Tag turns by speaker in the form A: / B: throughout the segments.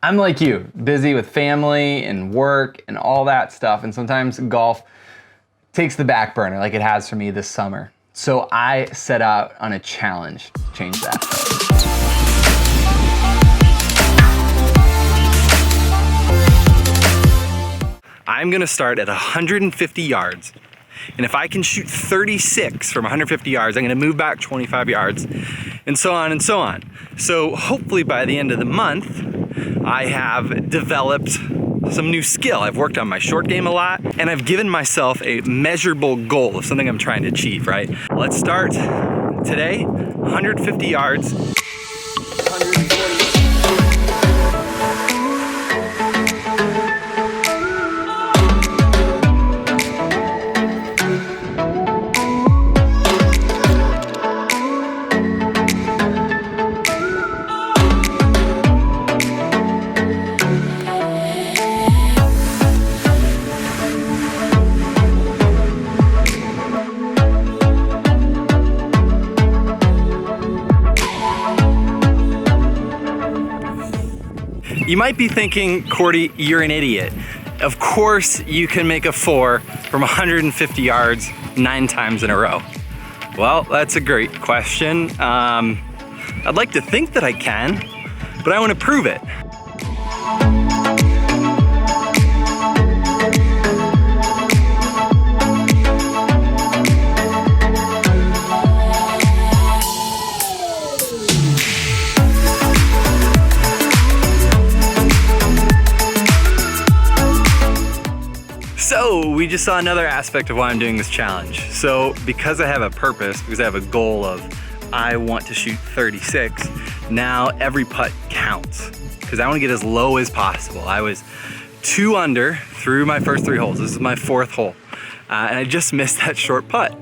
A: I'm like you, busy with family and work and all that stuff, and sometimes golf takes the back burner like it has for me this summer. So I set out on a challenge to change that. I'm gonna start at 150 yards. And if I can shoot 36 from 150 yards, I'm gonna move back 25 yards, and so on and so on. So hopefully by the end of the month, I have developed some new skill. I've worked on my short game a lot, and I've given myself a measurable goal of something I'm trying to achieve, right? Let's start today, 150 yards. 140. You might be thinking, Cordy, you're an idiot. Of course you can make a 4 from 150 yards 9 times in a row. Well, that's a great question. I'd like to think that I can, but I want to prove it. So we just saw another aspect of why I'm doing this challenge. So because I have a purpose, because I have a goal of I want to shoot 36, now every putt counts because I want to get as low as possible. I was 2 under through my first 3 holes. This is my 4th hole. And I just missed that short putt.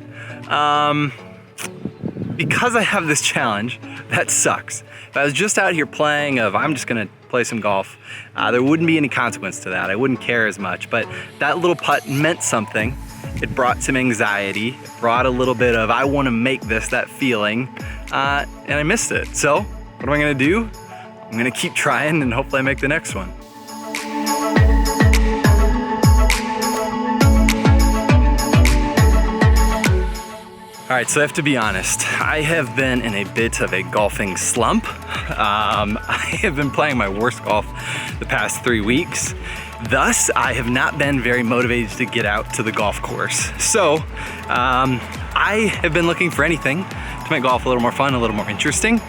A: Because I have this challenge, that sucks. If I was just out here playing I'm just gonna play some golf, there wouldn't be any consequence to that. I wouldn't care as much, but that little putt meant something. It brought some anxiety, it brought a little bit of, I wanna make this, that feeling, and I missed it. So, what am I gonna do? I'm gonna keep trying and hopefully I make the next one. All right, so I have to be honest. I have been in a bit of a golfing slump. I have been playing my worst golf the past 3 weeks. Thus, I have not been very motivated to get out to the golf course. So, I have been looking for anything to make golf a little more fun, a little more interesting.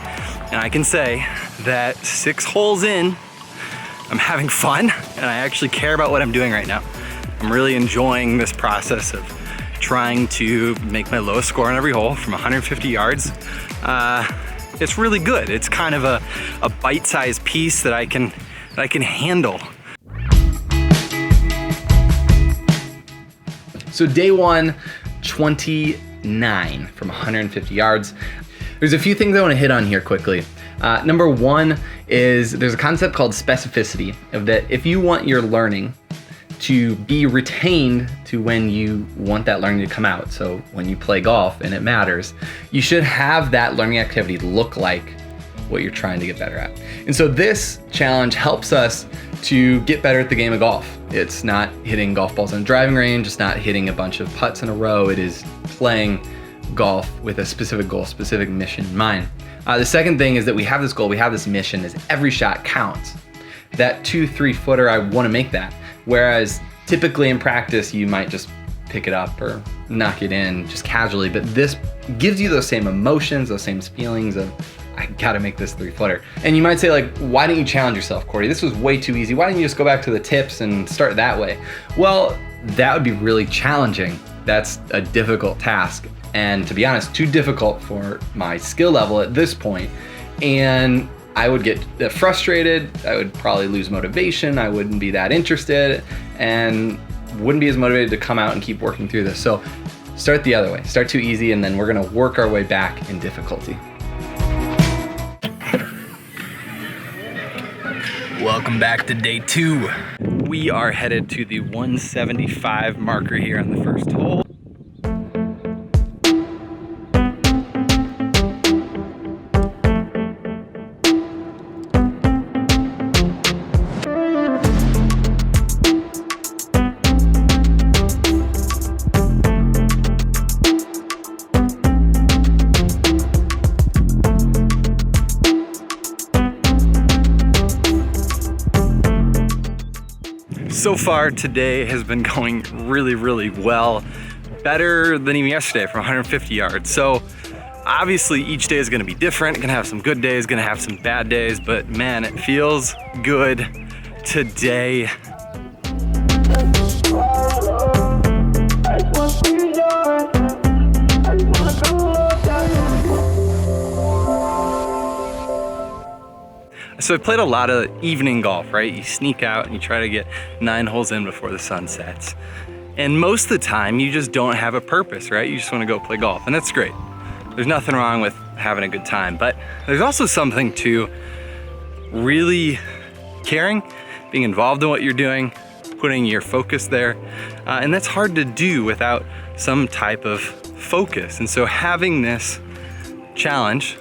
A: And I can say that 6 holes in, I'm having fun, and I actually care about what I'm doing right now. I'm really enjoying this process of trying to make my lowest score on every hole from 150 yards. It's really good. It's kind of a bite-sized piece that I can handle. So day 1, 29 from 150 yards. There's a few things I want to hit on here quickly. Number 1 is there's a concept called specificity, of that if you want your learning to be retained to when you want that learning to come out. So when you play golf and it matters, you should have that learning activity look like what you're trying to get better at. And so this challenge helps us to get better at the game of golf. It's not hitting golf balls on a driving range, it's not hitting a bunch of putts in a row, it is playing golf with a specific goal, specific mission in mind. The second thing is that we have this goal, we have this mission, is every shot counts. That 2-3 footer, I wanna make that. Whereas typically in practice, you might just pick it up or knock it in just casually, but this gives you those same emotions, those same feelings of, I gotta make this 3-footer. And you might say like, why didn't you challenge yourself, Cordy? This was way too easy. Why didn't you just go back to the tips and start that way? Well, that would be really challenging. That's a difficult task. And to be honest, too difficult for my skill level at this point. And I would get frustrated, I would probably lose motivation, I wouldn't be that interested, and wouldn't be as motivated to come out and keep working through this. So start the other way, start too easy, and then we're gonna work our way back in difficulty. Welcome back to day 2. We are headed to the 175 marker here on the first hole.
B: So far today has been going really well. Better than even yesterday from 150 yards. So obviously each day is gonna be different. Gonna have some good days, gonna have some bad days, but man, it feels good today. So I played a lot of evening golf, right? You sneak out and you try to get 9 holes in before the sun sets. And most of the time you just don't have a purpose, right? You just wanna go play golf, and that's great. There's nothing wrong with having a good time, but there's also something to really caring, being involved in what you're doing, putting your focus there. And that's hard to do without some type of focus. And so having this challenge,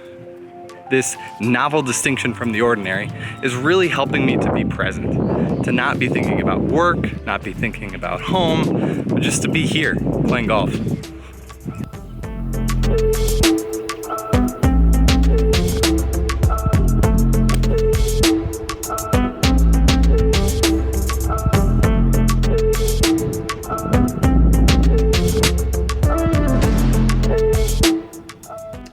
B: this novel distinction from the ordinary, is really helping me to be present, to not be thinking about work, not be thinking about home, but just to be here playing golf.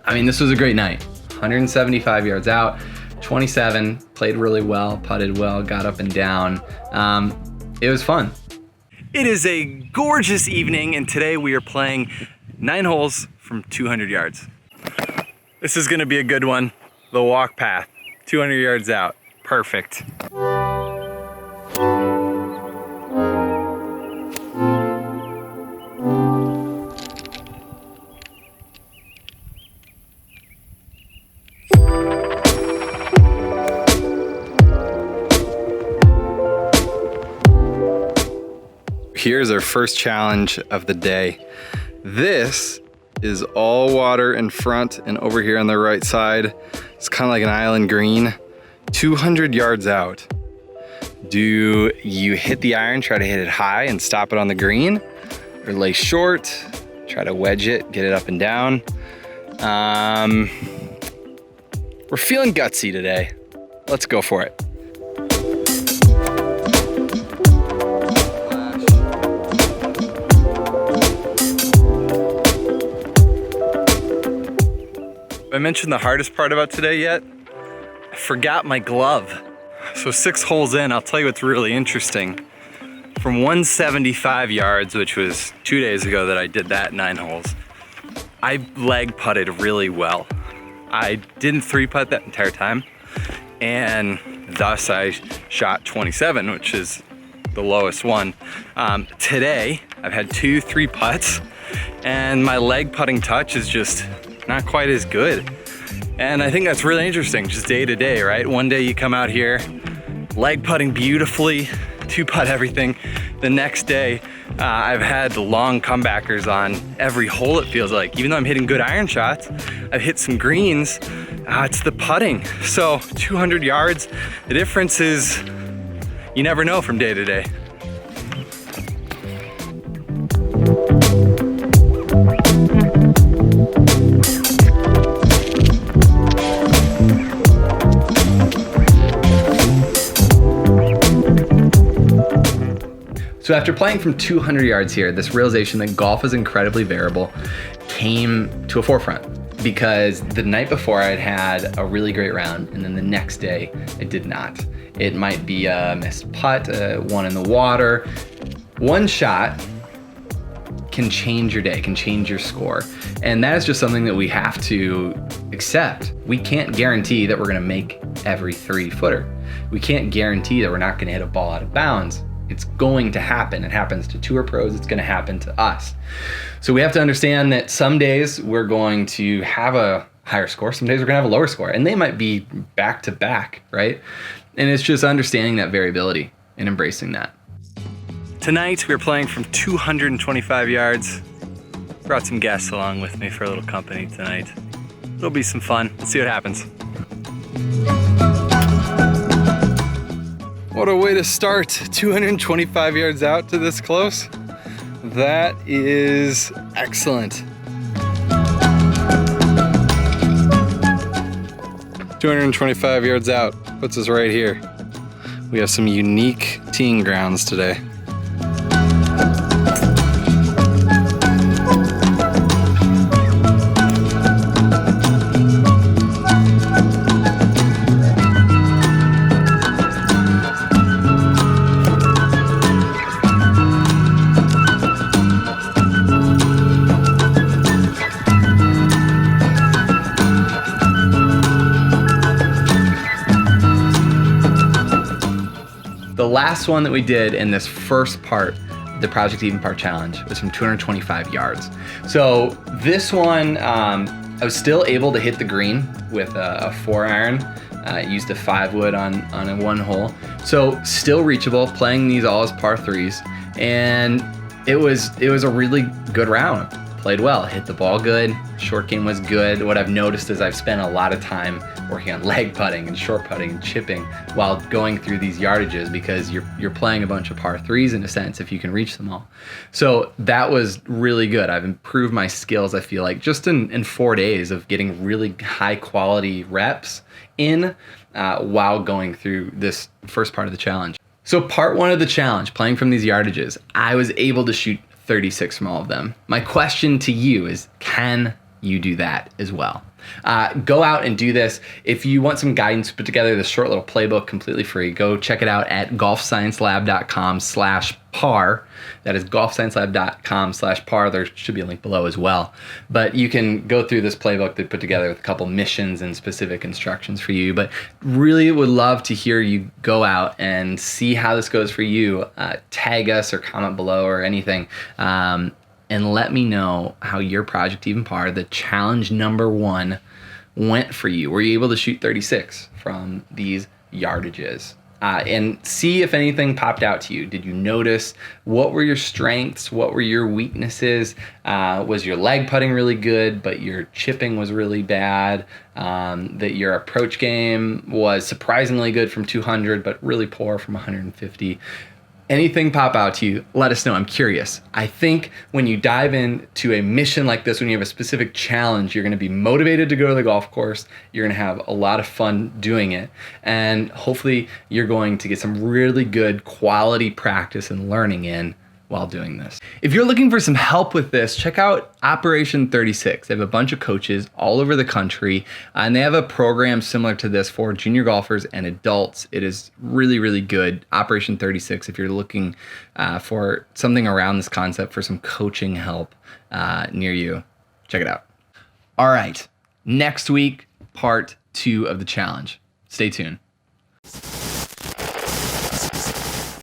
A: I mean, this was a great night. 175 yards out, 27, played really well, putted well, got up and down. It was fun.
B: It is a gorgeous evening, and today we are playing 9 holes from 200 yards. This is gonna be a good one. The walk path, 200 yards out, perfect. Here's our first challenge of the day. This is all water in front, and over here on the right side, it's kind of like an island green, 200 yards out. Do you hit the iron, try to hit it high and stop it on the green, or lay short, try to wedge it, get it up and down? We're feeling gutsy today. Let's go for it. I mentioned the hardest part about today yet? I forgot my glove. So 6 holes in, I'll tell you what's really interesting. From 175 yards, which was 2 days ago that I did that 9 holes, I leg putted really well. I didn't 3-putt that entire time, and thus I shot 27, which is the lowest one. Today, I've had 2 3-putts, and my leg putting touch is just not quite as good. And I think that's really interesting, just day to day, right? One day you come out here, leg putting beautifully, 2-putt everything. The next day, I've had long comebackers on every hole, it feels like. Even though I'm hitting good iron shots, I've hit some greens, it's the putting. So 200 yards, the difference is you never know from day to day.
A: So after playing from 200 yards here, this realization that golf is incredibly variable came to a forefront, because the night before I'd had a really great round, and then the next day I did not. It might be a missed putt, one in the water. One shot can change your day, can change your score. And that is just something that we have to accept. We can't guarantee that we're gonna make every 3-footer. We can't guarantee that we're not gonna hit a ball out of bounds. It's going to happen. It happens to tour pros. It's going to happen to us. So we have to understand that some days we're going to have a higher score. Some days we're going to have a lower score, and they might be back to back, right? And it's just understanding that variability and embracing that.
B: Tonight we're playing from 225 yards. Brought some guests along with me for a little company tonight. It'll be some fun. Let's see what happens. What a way to start, 225 yards out to this close. That is excellent. 225 yards out, puts us right here. We have some unique teeing grounds today.
A: The last one that we did in this first part, the Project Even Par Challenge, was from 225 yards. So this one, I was still able to hit the green with a 4-iron. Used a 5-wood on a 1 hole. So still reachable, playing these all as par 3s. And it was a really good round. Played well, hit the ball good, short game was good. What I've noticed is I've spent a lot of time working on leg putting and short putting and chipping while going through these yardages, because you're playing a bunch of par 3s in a sense if you can reach them all. So that was really good. I've improved my skills, I feel like, just in 4 days of getting really high quality reps in while going through this first part of the challenge. So part 1 of the challenge, playing from these yardages, I was able to shoot 36 from all of them. My question to you is, can you do that as well? Go out and do this. If you want some guidance, put together this short little playbook completely free. Go check it out at golfsciencelab.com/par. That is golfsciencelab.com/par. There should be a link below as well. But you can go through this playbook that put together with a couple missions and specific instructions for you. But really would love to hear you go out and see how this goes for you. Tag us or comment below or anything. And let me know how your Project Even Par, the challenge number 1, went for you. Were you able to shoot 36 from these yardages? And see if anything popped out to you. Did you notice what were your strengths? What were your weaknesses? Was your leg putting really good, but your chipping was really bad? That your approach game was surprisingly good from 200, but really poor from 150? Anything pop out to you, let us know. I'm curious. I think when you dive into a mission like this, when you have a specific challenge, you're going to be motivated to go to the golf course. You're going to have a lot of fun doing it. And hopefully you're going to get some really good quality practice and learning in while doing this. If you're looking for some help with this, check out Operation 36. They have a bunch of coaches all over the country, and they have a program similar to this for junior golfers and adults. It is really, really good. Operation 36, if you're looking for something around this concept for some coaching help near you, check it out. All right, next week, part 2 of the challenge. Stay tuned.